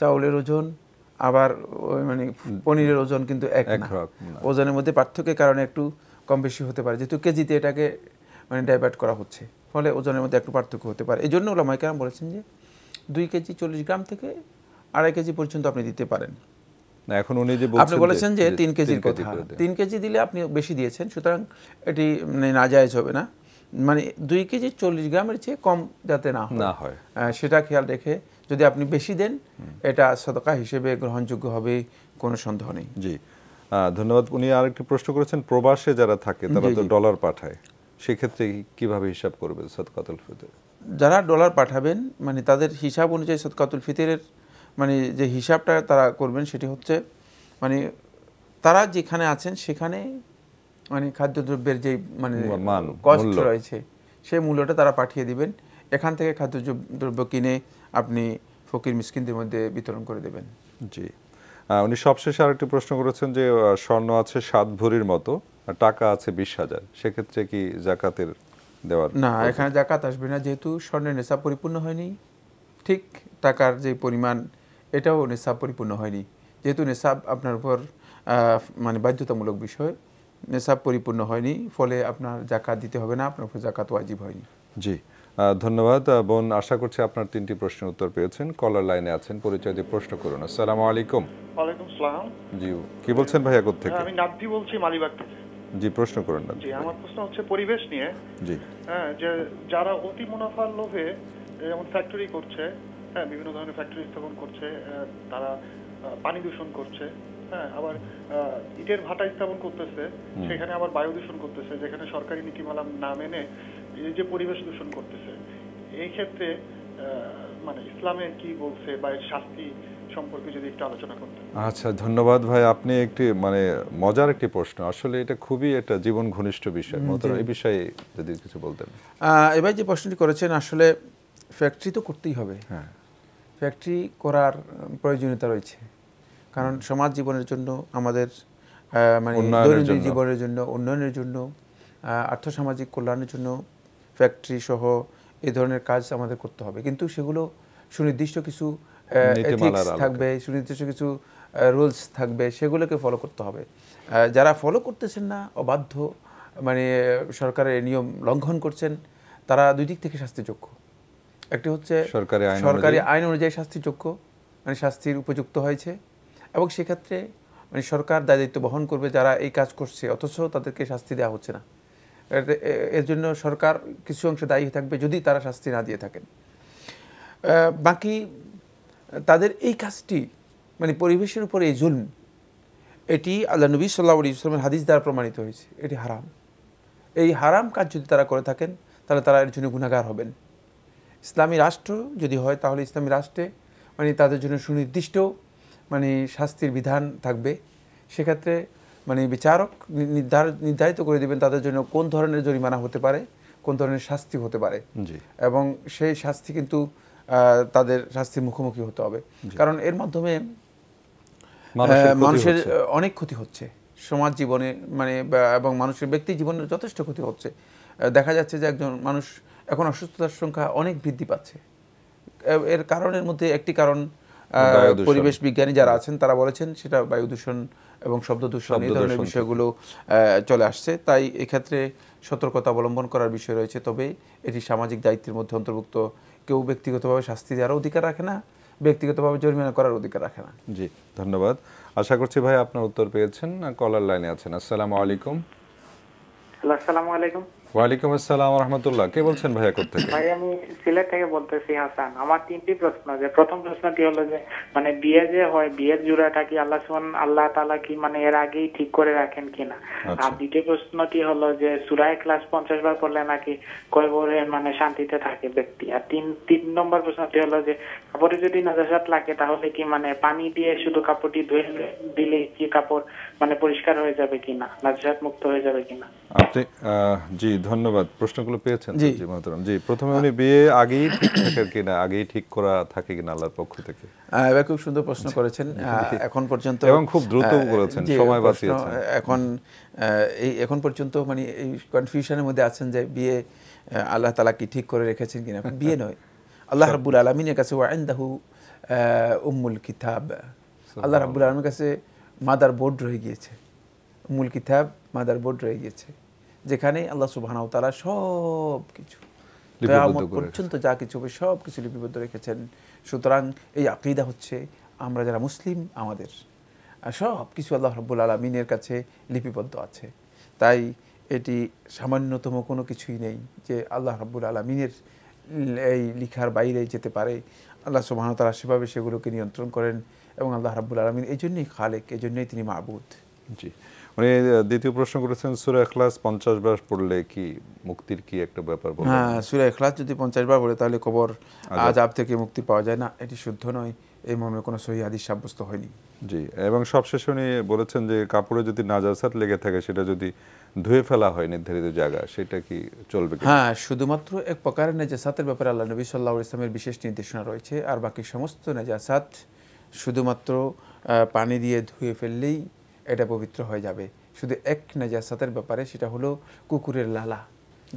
চাউলের ওজন, আবার মানে পনিরের ওজন কিন্তু এক না, ওজনের মধ্যে পার্থক্যের কারণে একটু কম বেশি হতে পারে, যেহেতু কেজিতে এটাকে মানে ডাইভার্ট করা হচ্ছে, ফলে ওজনের মধ্যে একটু পার্থক্য হতে পারে। এই জন্য ওলামায়ে কেরাম বলেছেন যে 2 কেজি 40 গ্রাম থেকে 2.5 কেজি পর্যন্ত আপনি দিতে পারেন। না, এখন উনি যে আপনি বলেছেন যে 3 কেজির কথা, 3 কেজি দিলে আপনি বেশি দিয়েছেন, সুতরাং এটি মানে নাজায়েজ হবে না। মানে 2 কেজি 40 গ্রামের চেয়ে কম যাতে না হয় সেটা খেয়াল রেখে যদি আপনি বেশি দেন, এটা সদকা হিসেবে গ্রহণযোগ্য হবে, কোনো সন্দেহ নেই। জি, ধন্যবাদ। উনি আরেকটি প্রশ্ন করেছেন, প্রবাসে যারা থাকে তারা তো ডলার পাঠায়, সেক্ষেত্রে কিভাবে হিসাব করবে সাদকাতুল ফিতর? যারা ডলার পাঠাবেন, মানে তাদের হিসাব অনুযায়ী সাদকাতুল ফিতরের মানে যে হিসাবটা তারা করবেন, সেটি হচ্ছে মানে তারা যেখানে আছেন সেখানে মানে খাদ্যদ্রব্যের যে মানে কস্ট রয়েছে, সেই মূল্যটা তারা পাঠিয়ে দিবেন। এখান থেকে খাদ্যদ্রব্য কিনে আপনি ফকির মিসকিনদের মধ্যে বিতরণ করে দেবেন। জি, উনি সবশেষে আরেকটি প্রশ্ন করেছেন যে স্বর্ণ আছে 7 ভরির মতো, আর টাকা আছে 20,000, সেক্ষেত্রে কি যাকাতের দেওয়ার? না, এখানে যাকাত আসবে না, যেহেতু স্বর্ণের নেশাব পরিপূর্ণ হয়নি। ঠিক টাকার যে পরিমাণ, এটাও নেশাব পরিপূর্ণ হয়নি, যেহেতু নেশাব আপনার উপর মানে বাধ্যতামূলক বিষয়, নেশাব পরিপূর্ণ হয়নি, ফলে আপনার যাকাত দিতে হবে না, আপনার উপর যাকাত ওয়াজিব হয়নি। জি, ধন্যবাদ বোন, আশা করছি আপনার 3টি প্রশ্নের উত্তর পেয়েছেন। কলার লাইনে আছেন, পরিচয় দিয়ে প্রশ্ন করুন। আসসালামু আলাইকুম। ওয়ালাইকুম আসসালাম। জি, কি বলছেন ভাইয়া, কোথা থেকে? আমি নাদ্দি বলছি, মালিবাগ থেকে। জি, প্রশ্ন করুন। জি, আমার প্রশ্ন হচ্ছে পরিবেশ নিয়ে। জি, হ্যাঁ, যে যারা অতি মুনাফার লোভে যেমন ফ্যাক্টরি করছে, হ্যাঁ, বিভিন্ন ধরনের ফ্যাক্টরি স্থাপন করছে, তারা পানি দূষণ করছে, হ্যাঁ, আবার ইটের ভাটা স্থাপন করতেছে, সেখানে আবার বায়ু দূষণ করতেছে, যেখানে সরকারি নীতিমালা না মেনে এই যে পরিবেশ দূষণ করতেছে। এই ক্ষেত্রে মানে ইসলামে কি বলছে বা এর শাস্তি সম্পর্কে যদি একটু আলোচনা করতেন। আচ্ছা, ধন্যবাদ ভাই। আপনি একটি মানে মজার একটি প্রশ্ন, আসলে এটা খুবই একটা জীবন ঘনিষ্ঠ বিষয়। মোহতারাম, এই বিষয়ে যদি কিছু বলতেন। এবার যে প্রশ্নটি করেছেন, আসলে ফ্যাক্টরি তো করতেই হবে, হ্যাঁ, ফ্যাক্টরি করার প্রয়োজনীয়তা রয়েছে, কারণ সমাজ জীবনের জন্য, আমাদের মানে দৈনন্দিন জীবনের জন্য, উন্নয়নের জন্য, আর্থসামাজিক কল্যাণের জন্য ফ্যাক্টরি সহ এই ধরনের কাজ আমাদের করতে হবে। কিন্তু সেগুলো সুনির্দিষ্ট কিছু এথিক্স থাকবে, সুনির্দিষ্ট কিছু রুলস থাকবে, সেগুলোকে ফলো করতে হবে। যারা ফলো করতেছেন না, অবাধ্য, মানে সরকারের নিয়ম লঙ্ঘন করছেন, তারা দুই দিক থেকে শাস্তিযোগ্য। একটি হচ্ছে সরকারি আইন অনুযায়ী শাস্তিযোগ্য, মানে শাস্তির উপযুক্ত হয়েছে, এবং সেক্ষেত্রে মানে সরকার দায়িত্ব বহন করবে যারা এই কাজ করছে অথচ তাদেরকে শাস্তি দেওয়া হচ্ছে না। এর জন্য সরকার কিছু অংশ দায়ী থাকবে যদি তারা শাস্তি না দিয়ে থাকেন। বাকি তাদের এই কাজটি, মানে পরিবেশের উপর এই জুলম, এটি আল্লাহ নবী সাল্লাল্লাহু আলাইহি ওয়াসাল্লামের হাদিস দ্বারা প্রমাণিত হয়েছে, এটি হারাম। এই হারাম কাজ যদি তারা করে থাকেন তাহলে তারা এর জন্য গুনাহগার হবেন। ইসলামী রাষ্ট্র যদি হয় তাহলে ইসলামী রাষ্ট্রে মানে তাদের জন্য সুনির্দিষ্ট মানে শাস্তির বিধান থাকবে। সেক্ষেত্রে মানে বিচারক নির্ধারিত করে দেবেন তাদের জন্য কোন ধরনের জরিমানা হতে পারে, কোন ধরনের শাস্তি হতে পারে, এবং সেই শাস্তি কিন্তু তাদের শাস্তির মুখোমুখি হতে হবে। কারণ এর মাধ্যমে মানুষের অনেক ক্ষতি হচ্ছে সমাজ জীবনে, মানে এবং মানুষের ব্যক্তি জীবনের যথেষ্ট ক্ষতি হচ্ছে। দেখা যাচ্ছে যে একজন মানুষ এখন অসুস্থতার সংখ্যা অনেক বৃদ্ধি পাচ্ছে। এর কারণের মধ্যে একটি কারণ পরিবেশ বিজ্ঞানী যারা আছেন তারা বলেছেন সেটা বায়ু দূষণ এবং শব্দ দূষণ, এই ধরনের বিষয়গুলো চলে আসছে। তাই এক্ষেত্রে সতর্কতা অবলম্বন করার বিষয় রয়েছে। তবে এটি সামাজিক দায়িত্বের মধ্যে অন্তর্ভুক্ত। কেউ ব্যক্তিগতভাবে শাস্তি দেওয়ার অধিকার রাখে না, ব্যক্তিগতভাবে জরিমানা করার অধিকার রাখে না। জি, ধন্যবাদ। আশা করছি ভাই আপনার উত্তর পেয়েছেন। কলার লাইনে আছেন। আসসালামু আলাইকুম। আসসালামু আলাইকুম। ওয়ালাইকুম আসসালাম ওয়া রাহমাতুল্লাহ। কে বলছেন ভাইয়া, কোথা থেকে? ভাই আমি সিলেট থেকে বলতেছি, হাসান। আমার তিনটি প্রশ্ন। যে প্রথম প্রশ্নটি হলো যে মানে বিয়ে যে হয়, বিয়ের জোড়াটা কি আল্লাহ তাআলা কি মানে এর আগেই ঠিক করে রাখেন কিনা? আর দ্বিতীয় প্রশ্নটি হলো যে সূরা ইখলাস 50 বার পড়লে নাকি কয়বরে মানে শান্তিতে থাকে ব্যক্তি। আর তিন নম্বর প্রশ্নটি হলো যে কাপড়ে যদি নাজাসাত লাগে তাহলে কি মানে পানি দিয়ে শুধু কাপড়টি ধুয়ে দিলে কি কাপড় মানে পরিষ্কার হয়ে যাবে কিনা, নাজাসাত মুক্ত হয়ে যাবে কিনা? আপনি জি ধন্যবাদ, প্রশ্নগুলো পেয়েছেন। জি মহতরম। জি, প্রথমে উনি বিয়ে আগেই ঠিক থাকে কিনা, আগেই ঠিক করা থাকে কিনা আল্লাহর পক্ষ থেকে? এবার খুব সুন্দর প্রশ্ন করেছেন। এখন পর্যন্ত এবং খুব দ্রুত করেছেন, সময় বাঁচিয়েছেন। এখন পর্যন্ত মানে এই কনফিউশনের মধ্যে আছেন যে বিয়ে আল্লাহ তাআলা কি ঠিক করে রেখেছেন কিনা। বিয়ে নয়, আল্লাহ রাব্বুল আলামিনের কাছে ওয়া ইনদাহু উম্মুল কিতাব, আল্লাহ রাব্বুল আলামিনের কাছে মাদার বোর্ড রয়ে গিয়েছে, উম্মুল কিতাব মাদার বোর্ড রয়ে গিয়েছে, যেখানে আল্লাহ সুবহানাহু ওয়া তাআলা সব কিছু কিয়ামত পর্যন্ত যা কিছু হবে সব কিছু লিপিবদ্ধ রেখেছেন। সুতরাং এই আকীদা হচ্ছে আমরা যারা মুসলিম আমাদের সব কিছু আল্লাহ রাব্বুল আলামিনের কাছে লিপিবদ্ধ আছে। তাই এটি সামান্যতম কোনো কিছুই নেই যে আল্লাহ রাব্বুল আলামিনের এই লিখার বাইরে যেতে পারে। আল্লাহ সুবহানাহু ওয়া তাআলা সেভাবে সেগুলোকে নিয়ন্ত্রণ করেন এবং আল্লাহ রাব্বুল আলামিন এই জন্যই খালেক, এই জন্যই তিনি মাবুদ। জি, মানে দ্বিতীয় প্রশ্ন করেছেন সূরা ইখলাস 50 বার পড়লে কি মুক্তির কি একটা ব্যাপার বলেন? হ্যাঁ, সূরা ইখলাস যদি 50 বার পড়ে তাহলে কবর আযাব থেকে মুক্তি পাওয়া যায় না, এটি শুদ্ধ নয়। এই মর্মে কোনো সহিহ হাদিস সাব্যস্ত হয়নি। জি, এবং সবশেষে উনি বলেছেন যে কাপড়ে যদি নাজাসাত লেগে থাকে সেটা যদি ধুয়ে ফেলা হয় নির্ধারিত জায়গা, সেটা কি চলবে কি? হ্যাঁ, শুধুমাত্র এক প্রকারের নাজাসাতের ব্যাপারে আল্লাহ নবী সাল্লাল্লাহু আলাইহি ওয়াসাল্লামের বিশেষ নির্দেশনা রয়েছে। আর বাকি সমস্ত নাজাসাত শুধুমাত্র পানি দিয়ে ধুয়ে ফেললেই এটা পবিত্র হয়ে যাবে। শুধু এক নাজাসাতের ব্যাপারে, সেটা হলো কুকুরের লালা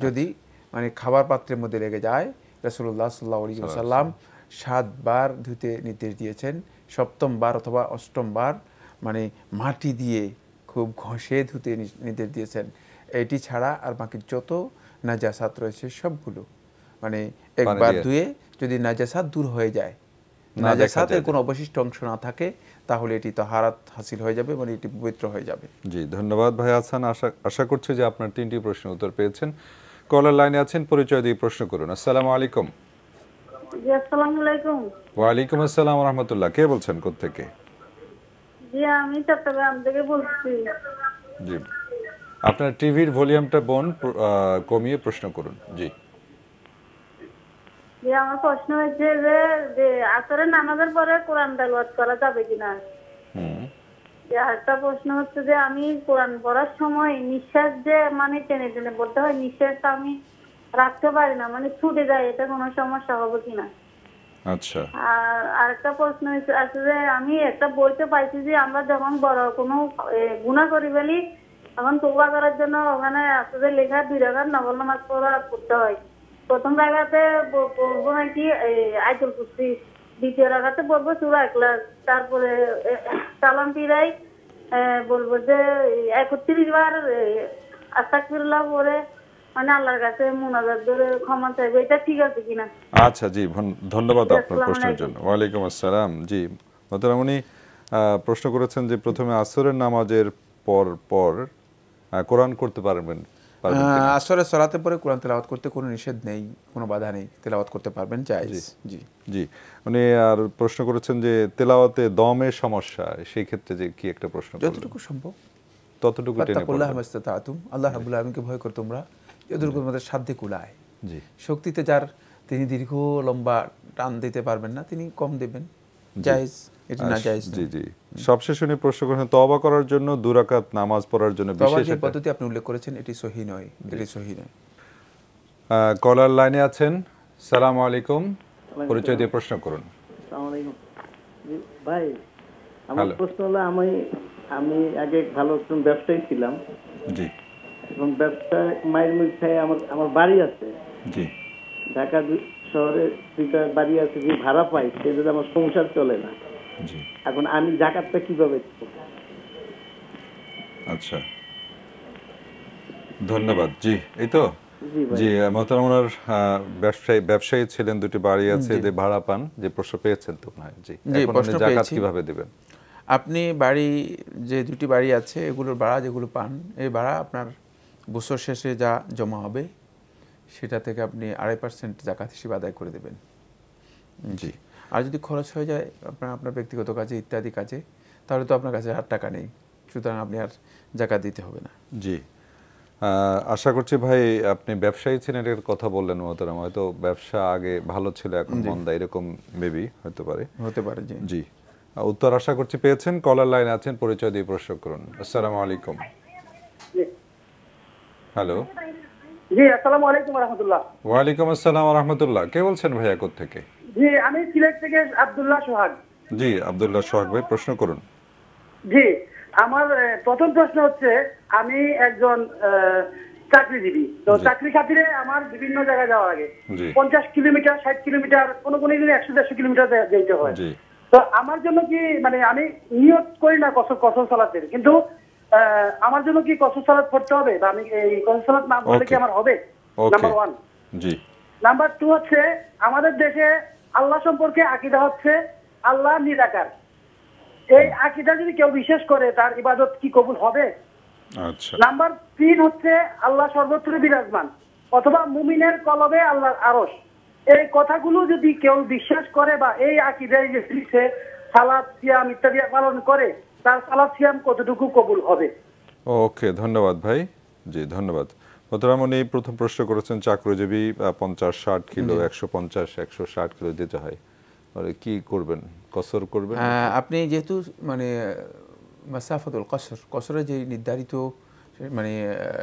যদি মানে খাবার পাত্রের মধ্যে লেগে যায়, রাসূলুল্লাহ সাল্লাল্লাহু আলাইহি ওয়াসাল্লাম 7 বার ধুতে নির্দেশ দিয়েছেন। 7ম বার অথবা 8ম বার মানে মাটি দিয়ে খুব ঘষে ধুতে নির্দেশ দিয়েছেন। এটি ছাড়া আর বাকি যত নাজাসাত রয়েছে সবগুলো মানে একবার ধুয়ে যদি নাজাসাত দূর হয়ে যায়, নাজাসাতের কোনো অবশিষ্ট অংশ না থাকে, তাহলে এটি তাহারাত হাসিল হয়ে যাবে, মানে এটি পবিত্র হয়ে যাবে। জি, ধন্যবাদ ভাই হাসান। আশা করছি যে আপনার 3টি প্রশ্নের উত্তর পেয়েছেন। কলার লাইনে আছেন, পরিচয় দিয়ে প্রশ্ন করুন। আসসালামু আলাইকুম। জি আসসালামু আলাইকুম। ওয়ালাইকুম আসসালাম ওয়া রাহমাতুল্লাহ। কে বলছেন কোত্থেকে? জি আমি চট্টগ্রাম থেকে বলছি। জি, আপনার টিভির ভলিউমটা কমিয়ে প্রশ্ন করুন। জি জি আমার প্রশ্ন হচ্ছে যে আসরের নামাজের পরে কোরআন তেলাওয়াত করা যাবে কিনা। আরেকটা প্রশ্ন হচ্ছে যে আমি কোরআন পড়ার সময় নিঃশ্বাস যে মানে টেনে টেনে পড়তে হয়, নিঃশ্বাসটা আমি রাখতে পারি না, মানে ছুটে যায়, এটা কোনো সমস্যা হবে কিনা। আচ্ছা। আর আরেকটা প্রশ্ন আছে যে আমি একটা বইতে পাইছি যে আমরা যখন বড় কোনো গুনাহ করি ফেলি তখন তওবা করার জন্য ওখানে আসলে লেখা 2 রাকাত নফল নামাজ পড়তে হয়। প্রথম রাকাতে পড়বো নাকি আয়াতুল কুরসি, দ্বিতীয় রাকাতে পড়বো সূরা ইখলাস, তারপরে সালাম ফিরাই বলবো যে 31 বার আস্তাগফিরুল্লাহ পড়ে মানে আল্লাহর কাছে মুনাজাত করে ক্ষমা চাইবে, এটা ঠিক আছে কিনা। আচ্ছা জি, ধন্যবাদ আপনার প্রশ্নের জন্য। ওয়ালাইকুম আসসালাম। জি মোহতারামনি প্রশ্ন করেছেন যে প্রথমে আসরের নামাজের পর কোরআন করতে পারবেন। আসরের সালাতের পরে কোরআন তেলাওয়াত করতে কোনো নিষেধ নেই, কোনো বাধা নেই, তেলাওয়াত করতে পারবেন, জায়েজ। জি জি, উনি আর প্রশ্ন করেছেন যে তেলাওয়াতে দমের সমস্যা, সেই ক্ষেত্রে যে কি একটা প্রশ্ন করলেন। যতটুকু সম্ভব ততটুকু টেনে পড়বেন। আল্লাহ রাব্বুল আলামিনকে ভয় করো তোমরা যতটুকু তোমাদের সাধ্যে কুলায়। জি, শক্তিতে যার তিনি দীর্ঘ লম্বা টান দিতে পারবেন না, তিনি কম দেবেন, জায়েজ, এটা না জায়েজ। জি জি, সবশেষে উনি প্রশ্ন করেছেন তওবা করার জন্য 2 রাকাত নামাজ পড়ার জন্য বিশেষ যে পদ্ধতি আপনি উল্লেখ করেছেন এটি সহিহ নয়, এটি সহিহ নয়। কলার লাইনে আছেন। সালামু আলাইকুম, পরিচয় দিয়ে প্রশ্ন করুন। আসসালামু আলাইকুম। জি ভাই, আমার প্রশ্ন হলো আমি আগে ভালো একজন ব্যবসায়ী ছিলাম। জি। এবং ব্যবসা মায়ের মধ্যে আমার বাড়ি আছে। জি। ঢাকা শহরে 2টা বাড়ি আছে, যে ভাড়া পাই সেটা আমার সংসার চলে না। জি। এখন আমি যাকাতটা কিভাবে দেব? আচ্ছা, ধন্যবাদ। জি, এই তো। জি মোহতারাম, ওনার ব্যবসায়ী ছিলেন, 2টি বাড়ি আছে, যে ভাড়া পান, যে প্রশ্ন পেয়েছেন তো না। জি, এখন উনি যাকাত কিভাবে দিবেন? আপনি বাড়ি যে 2টি বাড়ি আছে এগুলোর ভাড়া যেগুলো পান, এই ভাড়া আপনার বছর শেষে যা জমা হবে সেটা থেকে আপনি 2.5% যাকাত হিসেবে আদায় করে দেবেন। জি। আর যদি খরচ হয়ে যায় আপনার ব্যক্তিগত কাজে ইত্যাদি কাজে, তাহলে তো আপনার কাছে আর টাকা নেই, সুতরাং আপনি আর যাকাত দিতে হবে না। জি, আশা করছি ভাই আপনি ব্যবসায়ী ছিলেন, এর কথা বললেন মোহতারাম, হয়তো ব্যবসা আগে ভালো ছিল এখন মন্দা, এরকম মেবি হতে পারে। জি জি, উত্তর আশা করছি পেয়েছেন। কলার লাইনে আছেন, পরিচয় দিয়ে প্রশ্ন করুন। আসসালামু আলাইকুম। হ্যালো। জি আসসালামু আলাইকুম ওয়া রাহমাতুল্লাহ। ওয়া আলাইকুম আসসালাম ওয়া রাহমাতুল্লাহ। কে বলছেন ভাইয়া, কোথা থেকে? জি আমি সিলেট থেকে আব্দুল্লাহ সোহাগ। জি আব্দুল্লাহ সোহাগ ভাই, প্রশ্ন করুন। জি আমার প্রথম প্রশ্ন হচ্ছে, আমি একজন চাকরিজীবী, তো চাকরি খাতিরে আমার বিভিন্ন জায়গায় যাওয়া লাগে, 50 কিলোমিটার 60 কিলোমিটার, কোনো দিন 100-150 কিলোমিটার যেতে হয়। তো আমার জন্য কি মানে আমি নিয়ত করি না কসর সালাতের, কিন্তু আমার জন্য কি কসর সালাত পড়তে হবে, বা আমি এই কসর সালাত না পড়লে কি আমার হবে? নাম্বার 1। জি। নাম্বার 2 হচ্ছে, আমাদের দেশে আল্লাহ সম্পর্কে আকীদা হচ্ছে আল্লাহ নিরাকার। এই আকীদা যদি কেউ বিশ্বাস করে তার ইবাদত কি কবুল হবে? আচ্ছা। নাম্বার 3 হচ্ছে, আল্লাহ সর্বত্র বিরাজমান, অথবা মুমিনের কলবে আল্লাহর আরশ। এই কথাগুলো যদি কেউ বিশ্বাস করে বা এই আকীদায় যে সে সালাত সিয়াম ইত্যাদি পালন করে, তার সালাত সিয়াম কতটুকু কবুল হবে? ওকে, ধন্যবাদ ভাই। জি ধন্যবাদ। মোহতারাম, উনি প্রথম প্রশ্ন করেছেন চাকরিজীবী, 50-60 কিলো, 150-160 কিলো যেতে হয়, কি করবেন? কসর করবেন? আপনি যেহেতু মানে মাসাফাতুল কসরের যে নির্ধারিত মানে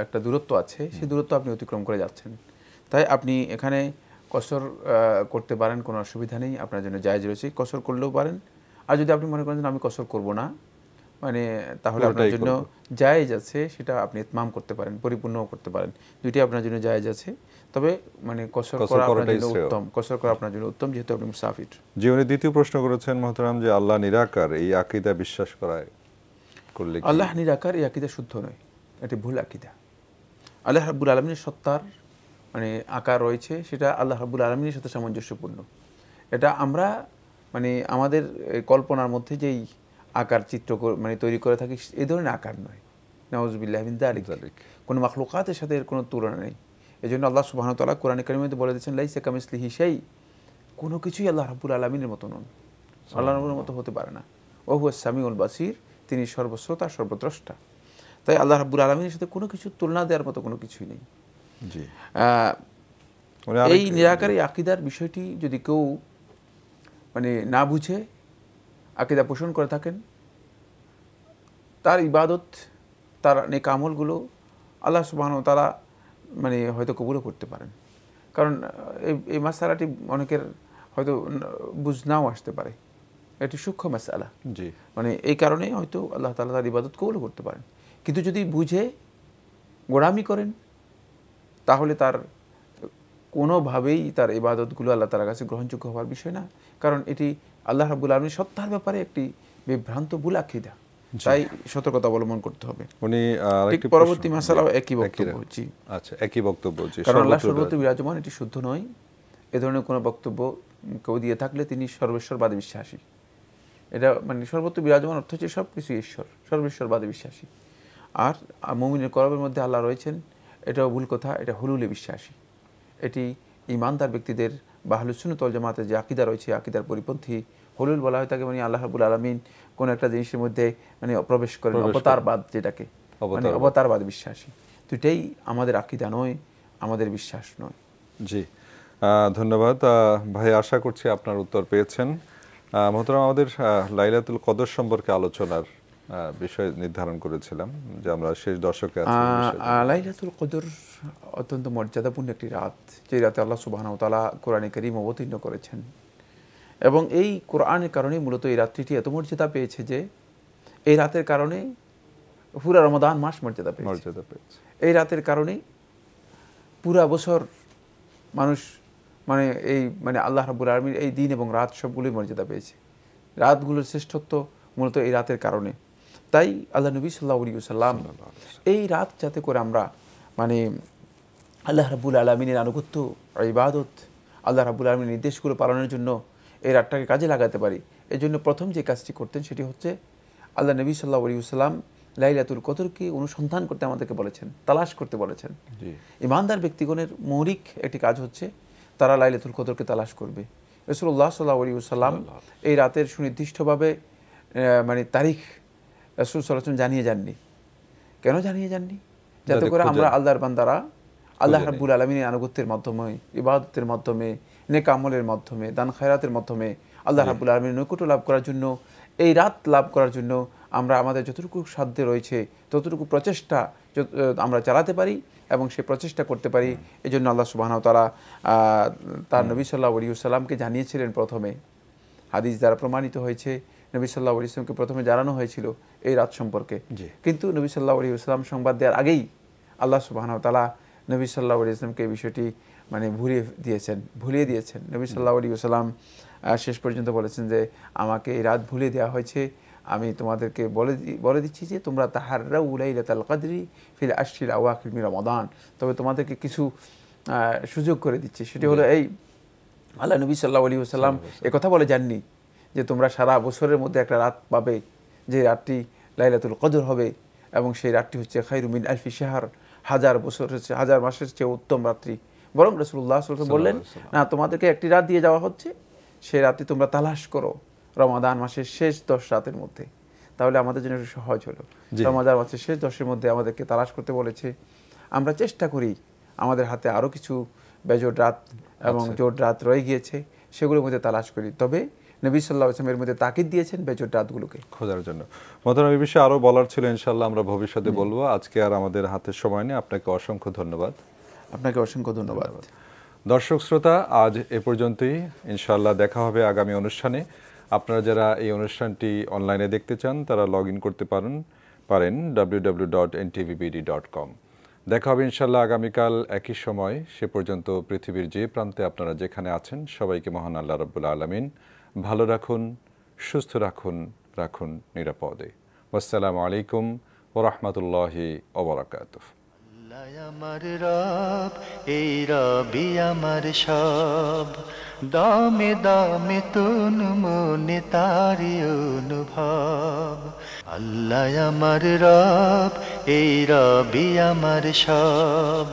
একটা দূরত্ব আছে, সেই দূরত্ব আপনি অতিক্রম করে যাচ্ছেন, তাই আপনি এখানে কসর করতে পারেন, কোনো অসুবিধা নেই, আপনার জন্য জায়েজ রয়েছে, কসর করলেও পারেন। আর যদি আপনি মনে করেন আমি কসর করব না, মানে তাহলে আপনার জন্য জায়েজ আছে, সেটা আপনি ইতমাম করতে পারেন, পরিপূর্ণ করতে পারেন, দুইটি আপনার জন্য জায়েজ আছে। তবে মানে কসর করা আপনার জন্য উত্তম, কসর করা আপনার জন্য উত্তম, যেহেতু আপনি মুসাফির। জীবনে দ্বিতীয় প্রশ্ন করেছেন মোহতারাম, যে আল্লাহ নিরাকার, এই আকীদা বিশ্বাস করায় করলে আল্লাহ নিরাকার এই আকীদা শুদ্ধ নয়, এটি ভুল আকীদা। আল্লাহ রাব্বুল আলামিনের সত্তার মানে আকার রয়েছে, সেটা আল্লাহ রাব্বুল আলামিনের সাথে সামঞ্জস্যপূর্ণ। এটা আমরা মানে আমাদের কল্পনার মধ্যে যেই আকার চিত্র মানে তৈরি করে থাকি, এই ধরনের আকার নয়। নাউযুবিল্লাহি মিন যালিক। কোনো মাখলুকাতের সাথে এর কোনো তুলনা নেই। এই জন্য আল্লাহ সুবহানাহু ওয়া তাআলা কোরআনে কারিমে বলে দিয়েছেন, লাইসা কামিসলিহি শাই, কোনো কিছুই আল্লাহ রাব্বুল আলামিনের মতো নন, আল্লাহ রাব্বুলের মতো হতে পারে না। ওয়া হুয়া সামিউল বাসির, তিনি সর্বশ্রোতা সর্বদ্রষ্টা। তাই আল্লাহ রাব্বুল আলামিনের সাথে কোনো কিছু তুলনা দেওয়ার মতো কোনো কিছুই নেই। এই নিরাকারী আকীদার বিষয়টি যদি কেউ মানে না বুঝে আকীদা পোষণ করে থাকেন, তার ইবাদত, তার নেক আমলগুলো আল্লাহ সুবহানাহু ওয়া তাআলা মানে হয়তো কবুলও করতে পারেন। কারণ এই মাসআলাটি অনেকের হয়তো বুঝ নাও আসতে পারে, এটি সূক্ষ্ম মাসআলা। মানে এই কারণে হয়তো আল্লাহ তাআলা তার ইবাদত কবুলও করতে পারেন। কিন্তু যদি বুঝে গোড়ামি করেন, তাহলে তার কোনোভাবেই তার ইবাদতগুলো আল্লাহ তাআলার কাছে গ্রহণযোগ্য হওয়ার বিষয় না। কারণ এটি আল্লাহ রাব্বুল আলামিনের সত্তার ব্যাপারে একটি বিভ্রান্ত ভুল আকীদা, তাই সতর্কতা অবলম্বন করতে হবে। উনি ঠিক পরবর্তী মাসালাও একই বক্তব্য। আচ্ছা, একই বক্তব্য। কারণ আল্লাহ সর্বত্র বিরাজমান, এটি শুদ্ধ নয়। এ ধরনের কোনো বক্তব্য কেউ দিয়ে থাকলে তিনি সর্বেশ্বরবাদে বিশ্বাসী। এটা মানে সর্বত্র বিরাজমান অর্থ হচ্ছে সব কিছু ঈশ্বর, সর্বেশ্বরবাদে বিশ্বাসী। আর মুমিনের কলবের মধ্যে আল্লাহ রয়েছেন, এটাও ভুল কথা, এটা হুলুলে বিশ্বাসী। এটি ঈমানদার ব্যক্তিদের বা আহলুস সুন্নাত ওয়াল জামাতের যে আকীদা রয়েছে, আকীদার পরিপন্থী। হুলুল বলা হয় তাকে, মানে আল্লাহ রাব্বুল আলামিন কোন একটা জিনিসের মধ্যে মানে প্রবেশ করেন, অবতারবাদ, যেটাকে মানে অবতারবাদ বিশ্বাসী। তো এটাই আমাদের আকীদা নয়, আমাদের বিশ্বাস নয়। জি, ধন্যবাদ ভাই। আশা করছি আপনার উত্তর পেয়েছেন। মোহতারাম, আমাদের লাইলাতুল কদর সম্পর্কে আলোচনার বিষয় নির্ধারণ করেছিলাম যে আমরা শেষ দশকে আছি। লাইলাতুল কদর অত্যন্ত মর্যাদাপূর্ণ একটি রাত, যে রাতে আল্লাহ সুবহানাহু ওয়া তাআলা কোরআনে কারীম অবতীর্ণ করেছেন। এবং এই কোরআনের কারণে মূলত এই রাত্রিটি এত মর্যাদা পেয়েছে যে এই রাতের কারণে পুরা রমাদান মাস মর্যাদা পেয়েছে। এই রাতের কারণে পুরা বছর মানুষ মানে এই মানে আল্লাহ রাব্বুল আলামিন এই দিন এবং রাত সবগুলোই মর্যাদা পেয়েছে। রাতগুলোর শ্রেষ্ঠত্ব মূলত এই রাতের কারণে। তাই আল্লাহ নবী সাল্লাল্লাহু আলাইহি ওয়াসাল্লাম এই রাত যাতে করে আমরা মানে আল্লাহ রাব্বুল আলামিনের আনুগত্য, ইবাদত, আল্লাহ রাব্বুল আলামিনের নির্দেশগুলো পালনের জন্য এই রাতটাকে কাজে লাগাতে পারি, এই জন্য প্রথম যে কাজটি করতেন সেটি হচ্ছে আল্লাহ নবী সাল্লাল্লাহু আলাইহি ওয়াসাল্লাম লাইলাতুল কদরকে অনুসন্ধান করতে আমাদেরকে বলেছেন, তালাশ করতে বলেছেন। ঈমানদার ব্যক্তিগণের মৌলিক একটি কাজ হচ্ছে তারা লাইলাতুল কদরকে তালাশ করবে। রাসূলুল্লাহ সাল্লাল্লাহু আলাইহি ওয়াসাল্লাম এই রাতের সুনির্দিষ্টভাবে মানে তারিখ রাসূল সাল্লাল্লাহু আলাইহি ওয়াসাল্লাম জানিয়ে যাননি। কেন জানিয়ে যাননি? যাতে করে আমরা আল্লাহর বান্দারা আল্লাহ রাব্বুল আলামিনের আনুগত্যের মাধ্যমে, ইবাদতের মাধ্যমে, নেক আমলের মাধ্যমে, দান খায়রাতের মাধ্যমে আল্লাহ রাব্বুল আলামিনের নৈকট্য লাভ করার জন্য, এই রাত লাভ করার জন্য আমরা আমাদের যতটুকু সাধ্য রয়েছে ততটুকু প্রচেষ্টা আমরা চালাতে পারি এবং সে প্রচেষ্টা করতে পারি। এই জন্য আল্লাহ সুবহানাহু ওয়া তাআলা তার নবী সাল্লাল্লাহু আলাইহি ওয়াসাল্লামকে জানিয়েছিলেন। প্রথমে হাদিস দ্বারা প্রমাণিত হয়েছে নবী সাল্লাল্লাহু আলাইহি ওয়াসাল্লামকে প্রথমে জানানো হয়েছিল এই রাত সম্পর্কে। কিন্তু নবী সাল্লাল্লাহু আলাইহি ওয়াসাল্লাম সংবাদ দেওয়ার আগেই আল্লাহ সুবহানাহু ওয়া তাআলা নবী সাল্লাল্লাহু আলাইহি ওয়াসাল্লামকে এই বিষয়টি মানে ভুলিয়ে দিয়েছেন। নবী সাল্লাল্লাহু আলাইহি ওয়াসাল্লাম শেষ পর্যন্ত বলেছেন যে আমাকে এই রাত ভুলিয়ে দেওয়া হয়েছে, আমি তোমাদেরকে বলে দিচ্ছি যে তোমরা তাহাররাউ লাইলাতুল কদরি ফিল আশরিল আওয়াখির মিন রমাদান। তবে তোমাদেরকে কিছু সুযোগ করে দিচ্ছি, সেটি হলো এই আল্লাহ নবী সাল্লাল্লাহু আলাইহি ওয়াসাল্লাম একথা বলে যাননি যে তোমরা সারা বছরের মধ্যে একটা রাত পাবে যে রাতটি লাইলাতুল কদর হবে এবং সেই রাতটি হচ্ছে খায়রু মিন আলফি শাহর, হাজার মাসের চেয়ে উত্তম রাত্রি। বরং রাসূলুল্লাহ সাল্লাল্লাহু আলাইহি ওয়াসাল্লাম বললেন, না, তোমাদেরকে একটি রাত দিয়ে যাওয়া হচ্ছে, সেই রাতটি তোমরা তালাশ করো রমাদান মাসের শেষ 10 রাতের মধ্যে। তাহলে আমাদের জন্য সহজ হলো। রমাদান মাসের শেষ 10-এর মধ্যে আমাদেরকে তালাশ করতে বলেছে। আমরা চেষ্টা করি, আমাদের হাতে আরও কিছু বেজোড় রাত এবং জোড় রাত রয়ে গিয়েছে, সেগুলোর মধ্যে তালাশ করি। তবে নবী সাল্লাল্লাহু আলাইহি ওয়াসাল্লাম এর মধ্যে তাকিদ দিয়েছেন বেজোড় রাতগুলোকে খোঁজার জন্য। মোহতারাম, এই বিষয়ে আরও বলার ছিল, ইনশাআল্লাহ আমরা ভবিষ্যতে বলবো। আজকে আর আমাদের হাতে সময় নেই। আপনাকে অসংখ্য ধন্যবাদ। আপনাকে অসংখ্য ধন্যবাদ। দর্শক শ্রোতা, আজ এ পর্যন্তই। ইনশাআল্লাহ দেখা হবে আগামী অনুষ্ঠানে। আপনারা যারা এই অনুষ্ঠানটি অনলাইনে দেখতে চান তারা লগ ইন করতে পারেন www.ntvbd.com। দেখা হবে ইনশাআল্লাহ আগামীকাল একই সময়। সে পর্যন্ত পৃথিবীর যে প্রান্তে আপনারা যেখানে আছেন সবাইকে মহান আল্লাহ রাব্বুল আলামিন ভালো রাখুন, সুস্থ রাখুন নিরাপদে। আসসালামু আলাইকুম ওয়া রাহমাতুল্লাহি ওয়া বারাকাতুহু। আল্লাহ আমার রব, এই রবি আমার সব, দামে দামে তুন মনে তারি অনুভব। আল্লাহ আমার রব, এই রবি আমার সব।